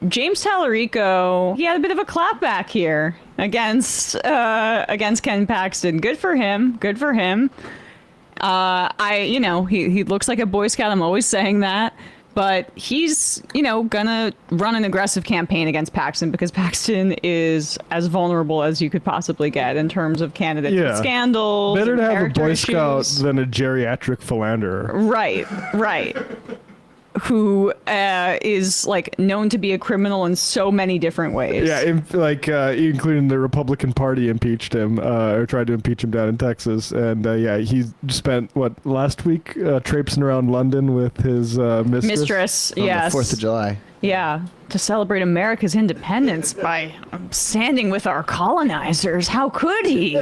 James Talarico, he had a bit of a clapback here against Ken Paxton. Good for him. Good for him. He looks like a Boy Scout. I'm always saying that. But he's, gonna run an aggressive campaign against Paxton because Paxton is as vulnerable as you could possibly get in terms of candidates with scandals. Better to have a Boy Scout issues. than a geriatric philanderer. Right. Who is known to be a criminal in so many different ways. Yeah, including the Republican Party impeached him or tried to impeach him down in Texas, and he spent last week traipsing around London with his mistress. On the 4th of July. Yeah, to celebrate America's independence by standing with our colonizers. How could he?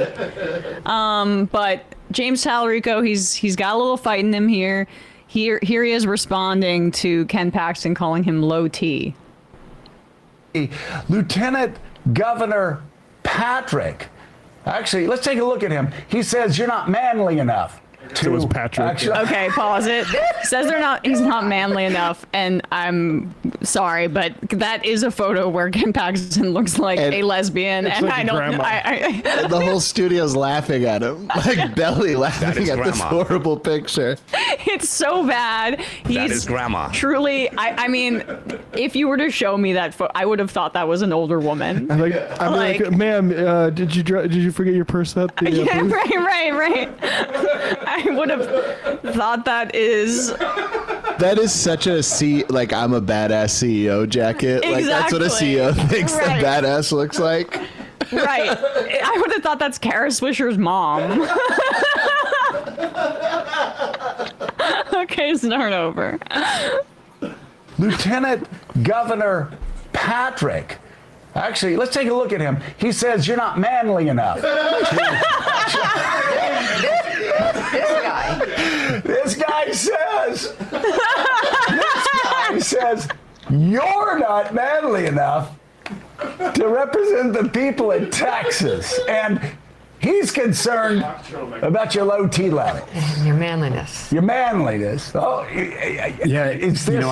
But James Talarico, he's got a little fight in him here. Here he is responding to Ken Paxton calling him low T. Lieutenant Governor Patrick. Actually, let's take a look at him. He says you're not manly enough. So was Patrick. Okay, pause it. Says he's not manly enough, and I'm sorry, but that is a photo where Ken Paxton looks like a lesbian, and like I don't know. And the whole studio's laughing at him, like belly laughing at this horrible picture. It's so bad. That is grandma. Truly, I mean, if you were to show me that photo, I would have thought that was an older woman. I'm like, ma'am, did you forget your purse at the yeah, booth? right. I would have thought that is such a I'm a badass CEO jacket. Exactly. Like that's what a CEO thinks a badass looks like. Right. I would have thought that's Kara Swisher's mom. Okay, start over. Lieutenant Governor Patrick. Actually, let's take a look at him. He says you're not manly enough. This guy says you're not manly enough to represent the people in Texas, and he's concerned about your low T level. Your manliness. Your manliness. Oh, Yeah, is this?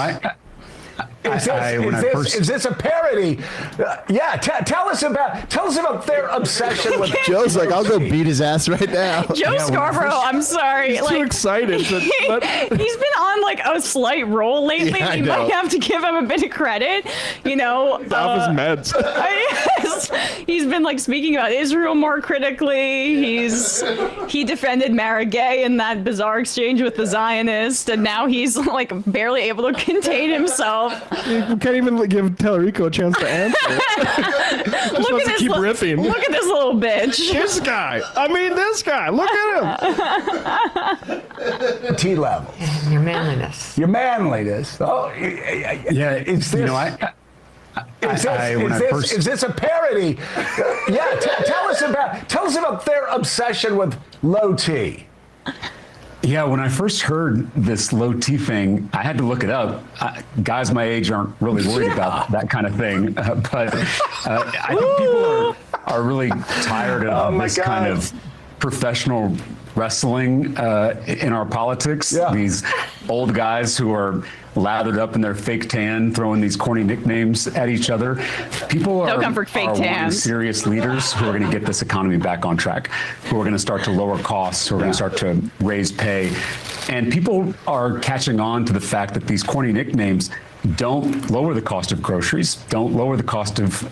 Is this a parody? Tell us about their obsession with. Joe's like, I'll go beat his ass right now. Joe Scarborough, I'm sorry. He's too excited. He's been on a slight roll lately. Yeah, We might have to give him a bit of credit. Off his meds. He's been speaking about Israel more critically. He defended Mara Gay in that bizarre exchange with the Zionist, and now he's barely able to contain himself. You can't even give Talarico a chance to answer. Just wants to keep riffing. Look at this little bitch. This guy. Look at him. T level. Your manliness. Your manliness. Oh, Yeah, is this? Is this a parody? Tell us about their obsession with low T. Yeah, when I first heard this low T thing, I had to look it up. Guys my age aren't really worried about that kind of thing, but I think people are really tired of this kind of professional wrestling in our politics. Yeah. These old guys who are lathered up in their fake tan, throwing these corny nicknames at each other. People are wanting serious leaders who are going to get this economy back on track, who are going to start to lower costs, who are going to start to raise pay. And people are catching on to the fact that these corny nicknames don't lower the cost of groceries, don't lower the cost of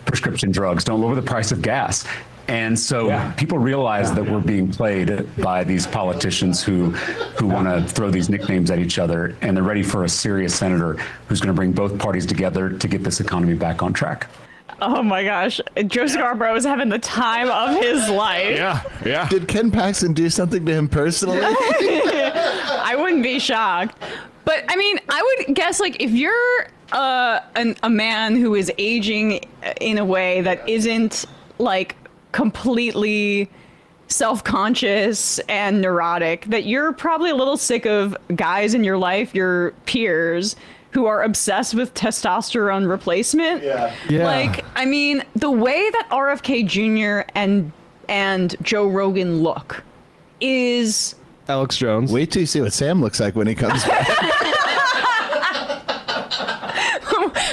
prescription drugs, don't lower the price of gas. And so people realize that we're being played by these politicians who want to throw these nicknames at each other, and they're ready for a serious senator who's going to bring both parties together to get this economy back on track. Oh my gosh, Joe Scarborough is having the time of his life. Yeah. Did Ken Paxton do something to him personally? I wouldn't be shocked. But I mean, I would guess if you're a man who is aging in a way that isn't completely self-conscious and neurotic, that you're probably a little sick of guys in your life, your peers, who are obsessed with testosterone replacement. Yeah. I mean, the way that RFK Jr. and Joe Rogan look is Alex Jones. Wait till you see what Sam looks like when he comes back.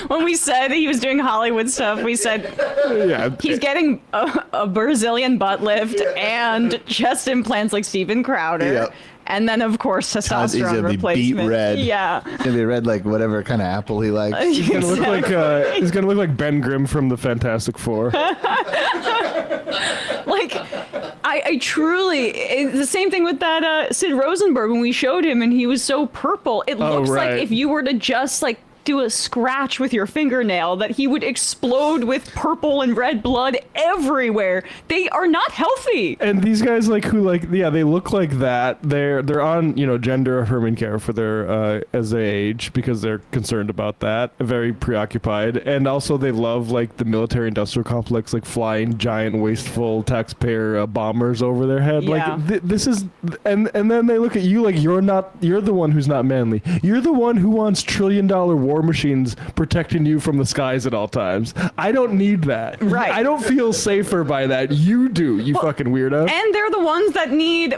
when when we said he was doing Hollywood stuff, we said he's getting a Brazilian butt lift and chest implants like Steven Crowder. Yep. And then, of course, testosterone He's gonna replacement. be beet red. Yeah. He's gonna be red like whatever kind of apple he likes. He's gonna look like Ben Grimm from the Fantastic Four. Like, I truly, it's the same thing with that Sid Rosenberg when we showed him and he was so purple. It looks like if you were to just like do a scratch with your fingernail that he would explode with purple and red blood everywhere. They are not healthy. And these guys they look like that. They're on, gender affirming care for their as they age because they're concerned about that. Very preoccupied. And also they love like the military industrial complex, like flying giant wasteful taxpayer bombers over their head. Yeah. Like this is and then they look at you like you're the one who's not manly. You're the one who wants $1 trillion war machines protecting you from the skies at all times. I don't need that. Right. I don't feel safer by that. You do, fucking weirdo. And they're the ones that need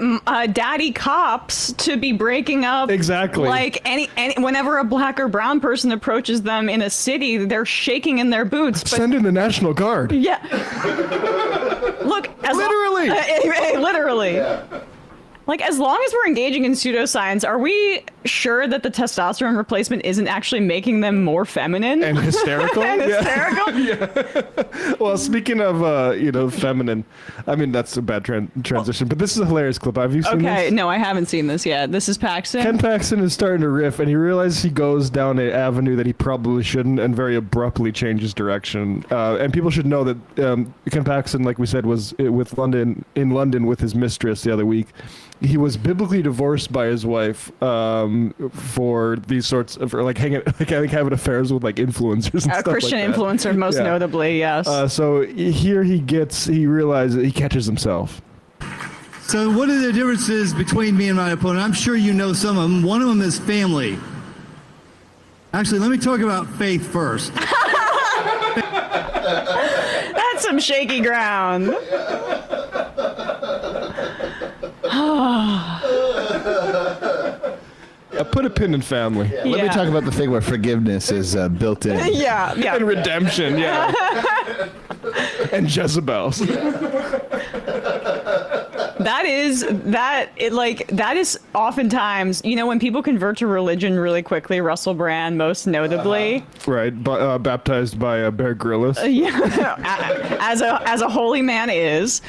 daddy cops to be breaking up. Exactly. Like any whenever a black or brown person approaches them in a city, they're shaking in their boots. But send in the National Guard. yeah. Look, Literally. Literally. Yeah. Like, as long as we're engaging in pseudoscience, are we sure that the testosterone replacement isn't actually making them more feminine? And hysterical? Yeah. Well, speaking of, feminine, I mean, that's a bad transition, but this is a hilarious clip. Have you seen this? Okay, no, I haven't seen this yet. This is Paxton? Ken Paxton is starting to riff, and he realizes he goes down an avenue that he probably shouldn't and very abruptly changes direction. And people should know that Ken Paxton, like we said, was in London with his mistress the other week. He was biblically divorced by his wife for these sorts of having affairs with like influencers and stuff Christian like that. influencer, most notably, yes. So here he realizes he catches himself. So what are the differences between me and my opponent? I'm sure you know some of them. One of them is family. Actually, let me talk about faith first. That's some shaky ground. Put a pin in family. Yeah, let me talk about the thing where forgiveness is built in. Yeah. And redemption, yeah. And Jezebels. That is oftentimes, when people convert to religion really quickly, Russell Brand most notably. Right, baptized by Bear Grylls. As a holy man is.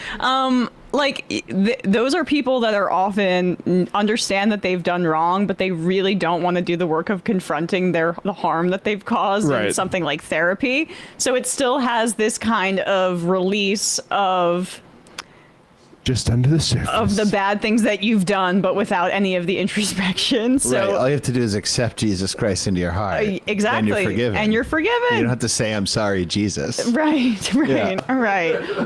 Those are people that are often understand that they've done wrong, but they really don't want to do the work of confronting the harm that they've caused in something like therapy. So it still has this kind of release of just under the surface of the bad things that you've done, but without any of the introspection. So right. All you have to do is accept Jesus Christ into your heart. Exactly. And you're forgiven. And you're forgiven. You don't have to say, "I'm sorry, Jesus." Right.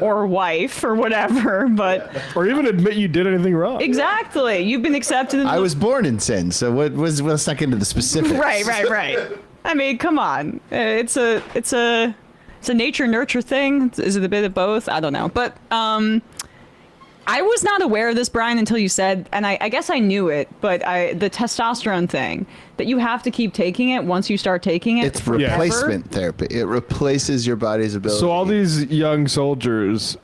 Or wife or whatever, but or even admit you did anything wrong. Exactly. You've been accepted. I was born in sin, so let's not get into the specifics. Right. I mean, come on. It's a nature nurture thing. Is it a bit of both? I don't know. But I was not aware of this, Brian, until you said, and I guess I knew it, but the testosterone thing, that you have to keep taking it once you start taking it. It's replacement therapy. It replaces your body's ability. So all these young soldiers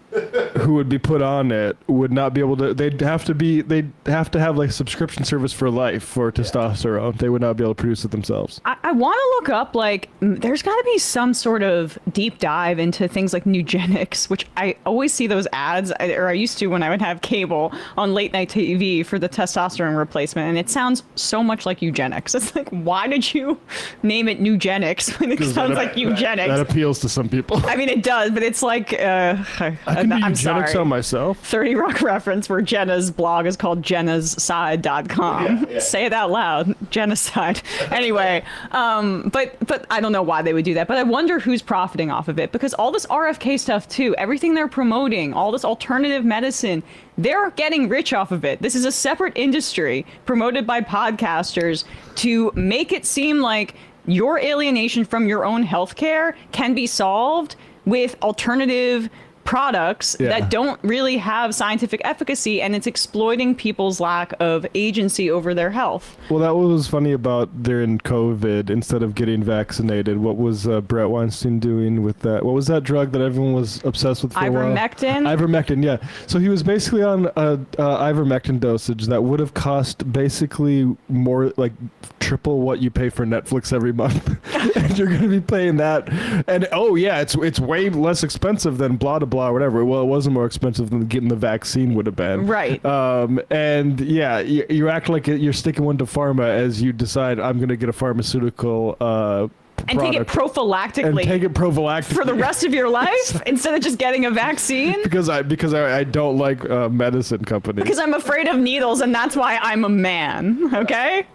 who would be put on it would not be able to. They'd have to have like subscription service for life for testosterone. They would not be able to produce it themselves. I want to look up, there's got to be some sort of deep dive into things like Nugenics, which I always see those ads, or I used to when I would have cable on late night TV for the testosterone replacement, and it sounds so much like eugenics. It's like, why did you name it Nugenics when it sounds like eugenics? That appeals to some people. I mean, it does, but it's like, I can do eugenics on myself. 30 Rock reference where Jenna's blog is called jennaside.com. Yeah. Say it out loud. Genocide. Anyway, but I don't know why they would do that, but I wonder who's profiting off of it, because all this RFK stuff too, everything they're promoting, all this alternative medicine, they're getting rich off of it. This is a separate industry promoted by podcasters to make it seem like your alienation from your own healthcare can be solved with alternative products that don't really have scientific efficacy, and it's exploiting people's lack of agency over their health. Well, that was funny about during COVID, instead of getting vaccinated, what was Brett Weinstein doing with that? What was that drug that everyone was obsessed with for a while? Ivermectin? Ivermectin, yeah. So he was basically on a ivermectin dosage that would have cost basically more, like triple what you pay for Netflix every month. And you're going to be paying that. And it's way less expensive than blah, blah, blah, whatever. Well, it wasn't more expensive than getting the vaccine would have been. Right. And yeah, you act like you're sticking one to pharma as you decide I'm going to get a pharmaceutical and take it prophylactically. For the rest of your life instead of just getting a vaccine. Because I don't like medicine companies. Because I'm afraid of needles, and that's why I'm a man. Okay.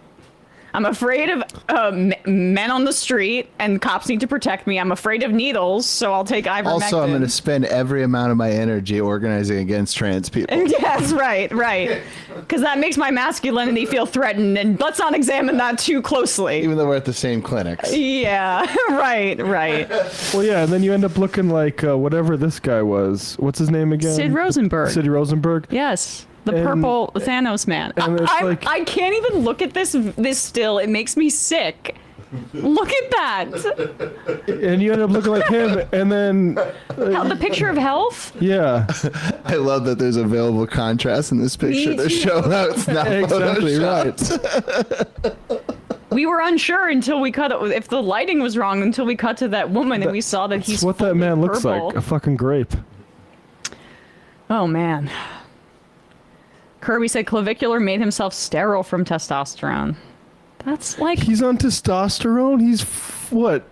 I'm afraid of men on the street, and cops need to protect me. I'm afraid of needles, so I'll take ivermectin. Also, I'm going to spend every amount of my energy organizing against trans people. Yes, right. Because that makes my masculinity feel threatened, and let's not examine that too closely. Even though we're at the same clinics. Yeah, right. Well, yeah, and then you end up looking like whatever this guy was. What's his name again? Sid Rosenberg. Sid Rosenberg? Yes. The purple Thanos man. I can't even look at this still. It makes me sick. Look at that. And you end up looking like him, and then... the picture of health? Yeah. I love that there's available contrast in this picture to show how it's not exactly Photoshopped. right. We were unsure until we cut it, if the lighting was wrong, until we cut to that woman and we saw that he's what that man looks purple. like. A fucking grape. Oh, man. Kirby said clavicular made himself sterile from testosterone. That's like... He's on testosterone? He's, what,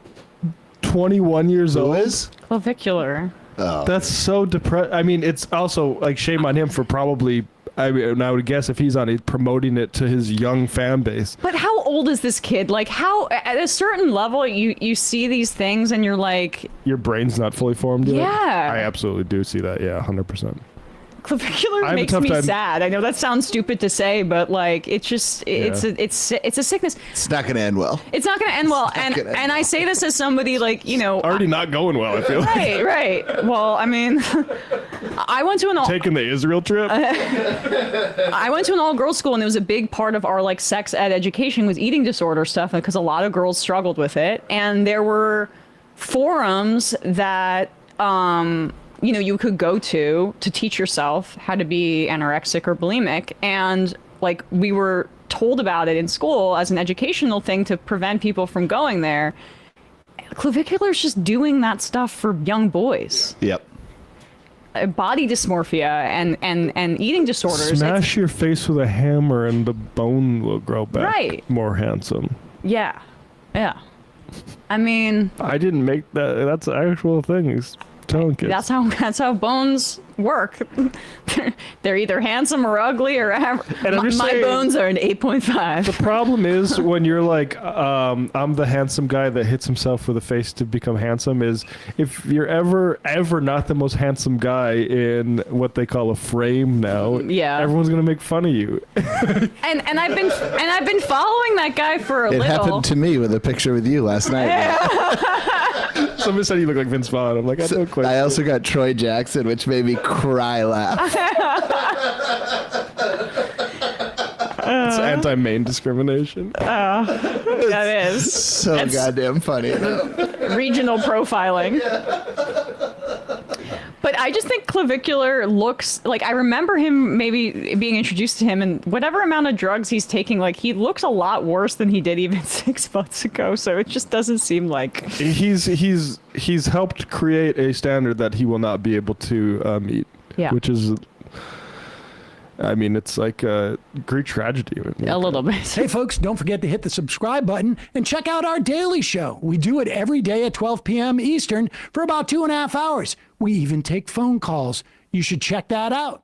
21 years old? Who is? Clavicular. Oh. That's so depressing. I mean, it's also, like, shame on him for probably... I would guess if he's on it, promoting it to his young fan base. But how old is this kid? Like, how, at a certain level, you see these things and you're like... Your brain's not fully formed yet? Yeah. I absolutely do see that, yeah, 100%. Clavicular makes me sad. I know that sounds stupid to say, but like it's just it's a sickness. It's not going to end well. It's not going to end well, and I say this as somebody like, you know, already not going well. I feel right. Well, I mean, I went to taking the Israel trip. I went to an all-girls school, and it was a big part of our like sex ed education was eating disorder stuff, because a lot of girls struggled with it, and there were forums that you know, you could go to teach yourself how to be anorexic or bulimic. And like, we were told about it in school as an educational thing to prevent people from going there. Clavicular is just doing that stuff for young boys. Yep. Body dysmorphia and eating disorders. Smash your face with a hammer and the bone will grow back. Right. More handsome. Yeah. I mean, I didn't make that. That's an actual thing. That's how bones work. They're either handsome or ugly or my bones are an 8.5. The problem is when you're like, I'm the handsome guy that hits himself with a face to become handsome, is if you're ever not the most handsome guy in what they call a frame now, everyone's gonna make fun of you. and I've been following that guy for a little. It happened to me with a picture with you last night. Somebody said you look like Vince Vaughn. I'm like, I don't quite. I also got Troy Jackson, which made me cry laugh. It's anti-main discrimination. That is so goddamn funny. Regional profiling. But I just think clavicular looks like, I remember him maybe being introduced to him, and whatever amount of drugs he's taking, like he looks a lot worse than he did even 6 months ago. So it just doesn't seem like he's helped create a standard that he will not be able to meet. Yeah. Which is, I mean, it's like a Greek tragedy. A little bit. Hey, folks, don't forget to hit the subscribe button and check out our daily show. We do it every day at 12 p.m. Eastern for about 2.5 hours. We even take phone calls. You should check that out.